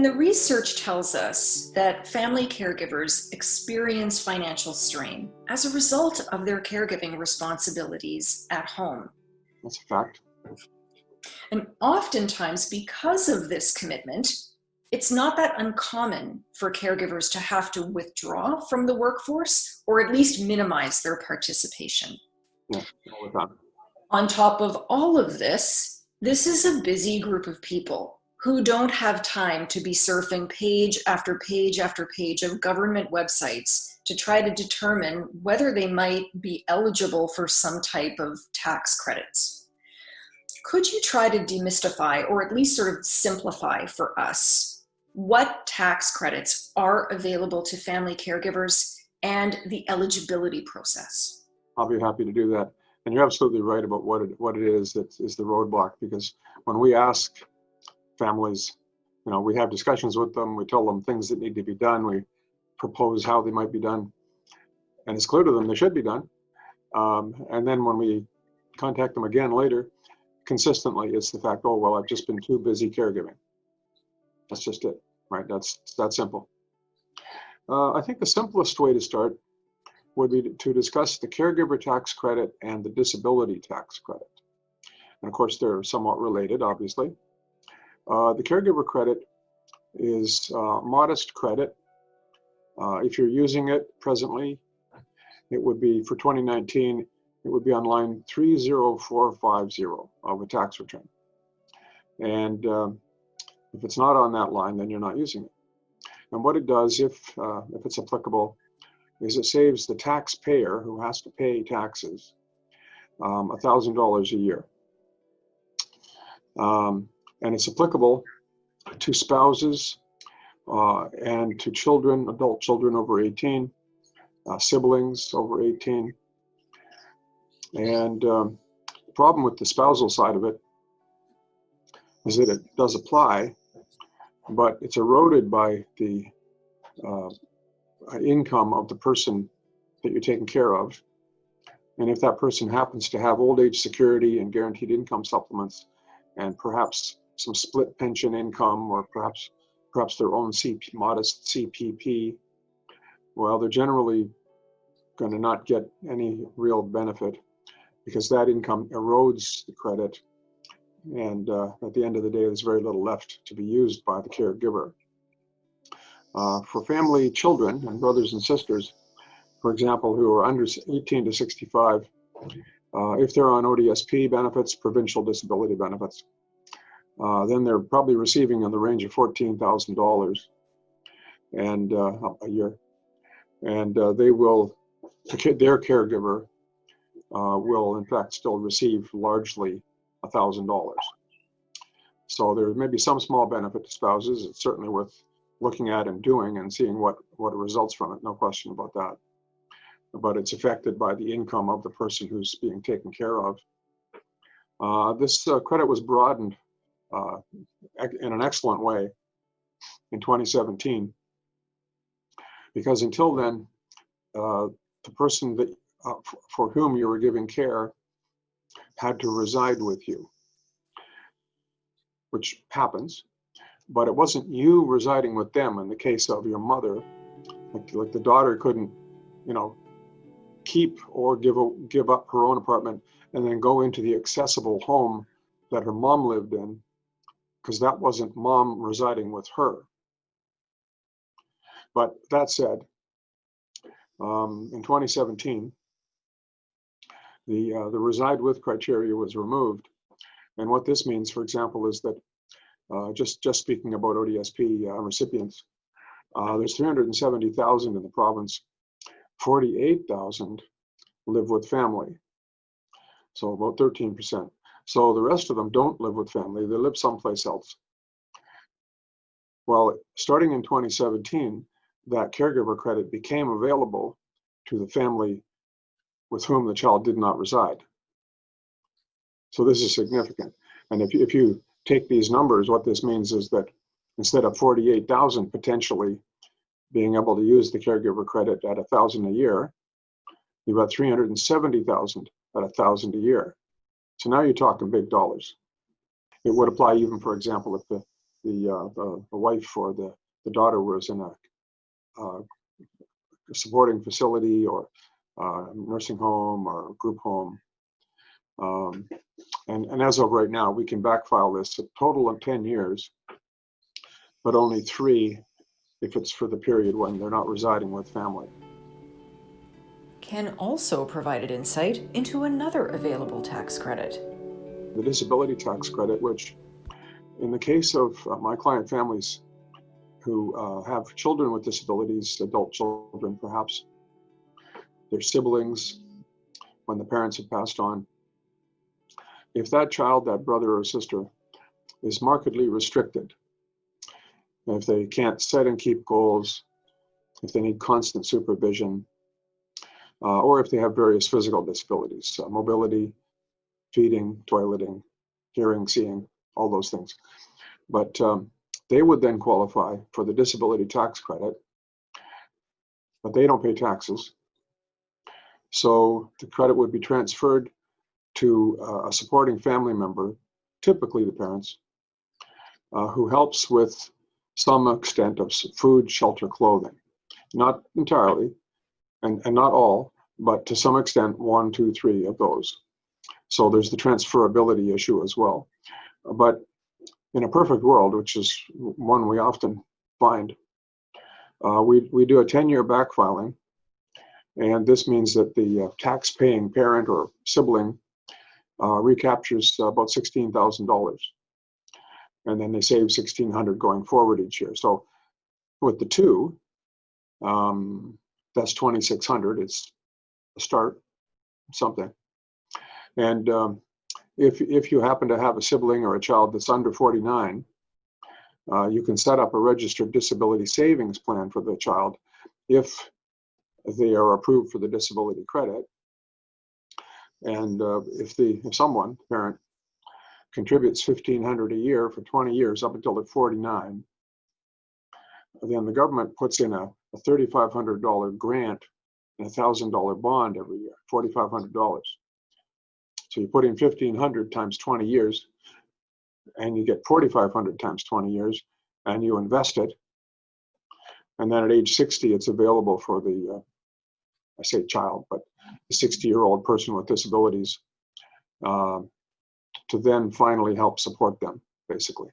And the research tells us that family caregivers experience financial strain as a result of their caregiving responsibilities at home. That's a fact. And oftentimes, because of this commitment, it's not that uncommon for caregivers to have to withdraw from the workforce or at least minimize their participation. Yeah, all the time. On top of all of this, this is a busy group of people who don't have time to be surfing page after page after page of government websites to try to determine whether they might be eligible for some type of tax credits. Could you try to demystify, or at least sort of simplify for us, what tax credits are available to family caregivers and the eligibility process? I'll be happy to do that. And you're absolutely right about what it is that is the roadblock, because when we ask families, we have discussions with them, we tell them things that need to be done, we propose how they might be done, and it's clear to them they should be done. And then when we contact them again later, consistently it's the fact, oh, well, I've just been too busy caregiving. That's just it, right? That's that simple. I think the simplest way to start would be to discuss the caregiver tax credit and the disability tax credit. And of course, they're somewhat related, obviously. The caregiver credit is modest credit. If you're using it presently, it would be, for 2019, it would be on line 30450 of a tax return. And if it's not on that line, then you're not using it. And what it does, if it's applicable, is it saves the taxpayer who has to pay taxes $1,000 a year. And it's applicable to spouses and to children, adult children over 18, siblings over 18. And the problem with the spousal side of it is that it does apply, but it's eroded by the income of the person that you're taking care of. And if that person happens to have old age security and guaranteed income supplements, and perhaps some split pension income, or perhaps their own modest CPP, well, they're generally going to not get any real benefit, because that income erodes the credit, and at the end of the day, there's very little left to be used by the caregiver. For family children and brothers and sisters, for example, who are under 18 to 65, if they're on ODSP benefits, provincial disability benefits, then they're probably receiving in the range of $14,000 and a year, and their caregiver will in fact still receive largely $1,000. So there may be some small benefit to spouses. It's certainly worth looking at and doing and seeing what results from it, no question about that. But it's affected by the income of the person who's being taken care of. This credit was broadened in an excellent way in 2017, because until then, the person that for whom you were giving care had to reside with you, which happens, but it wasn't you residing with them. In the case of your mother, like the daughter couldn't, keep or give up her own apartment and then go into the accessible home that her mom lived in, because that wasn't mom residing with her. But that said, in 2017, the reside with criteria was removed. And what this means, for example, is that just speaking about ODSP recipients, there's 370,000 in the province. 48,000 live with family, so about 13%. So the rest of them don't live with family, they live someplace else. Well, starting in 2017, that caregiver credit became available to the family with whom the child did not reside. So this is significant. And if you take these numbers, what this means is that instead of 48,000 potentially being able to use the caregiver credit at $1,000 a year, you've got 370,000 at $1,000 a year. So now you're talking big dollars. It would apply even, for example, if the the wife or the daughter was in a supporting facility or nursing home or group home. And as of right now, we can backfile this a total of 10 years, but only 3 if it's for the period when they're not residing with family. Ken also provided insight into another available tax credit. The disability tax credit, which in the case of my client families who have children with disabilities, adult children perhaps, their siblings, when the parents have passed on, if that child, that brother or sister, is markedly restricted, if they can't set and keep goals, if they need constant supervision, or if they have various physical disabilities, mobility, feeding, toileting, hearing, seeing, all those things. But they would then qualify for the disability tax credit, but they don't pay taxes. So the credit would be transferred to a supporting family member, typically the parents, who helps with some extent of food, shelter, clothing. Not entirely, and not all, but to some extent, 1, 2, 3 of those. So there's the transferability issue as well. But in a perfect world, which is one we often find, we do a 10-year backfiling, and this means that the tax-paying parent or sibling recaptures about $16,000, and then they save $1,600 going forward each year. So with the 2, that's $2,600. It's a start, something. And if you happen to have a sibling or a child that's under 49, you can set up a registered disability savings plan for the child if they are approved for the disability credit. And if someone, parent, contributes $1,500 a year for 20 years up until they're 49, then the government puts in a $3,500 grant and a $1,000 bond every year, $4,500. So you put in $1,500 times 20 years, and you get $4,500 times 20 years, and you invest it. And then at age 60, it's available for the, I say child, but the 60-year-old person with disabilities to then finally help support them, basically.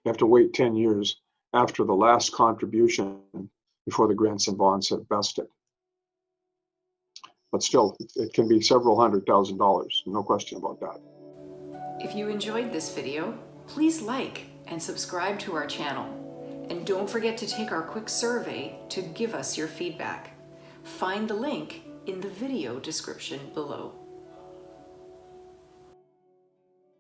You have to wait 10 years after the last contribution before the grants and bonds have vested. But still, it can be several $100,000, no question about that. If you enjoyed this video, please like and subscribe to our channel. And don't forget to take our quick survey to give us your feedback. Find the link in the video description below.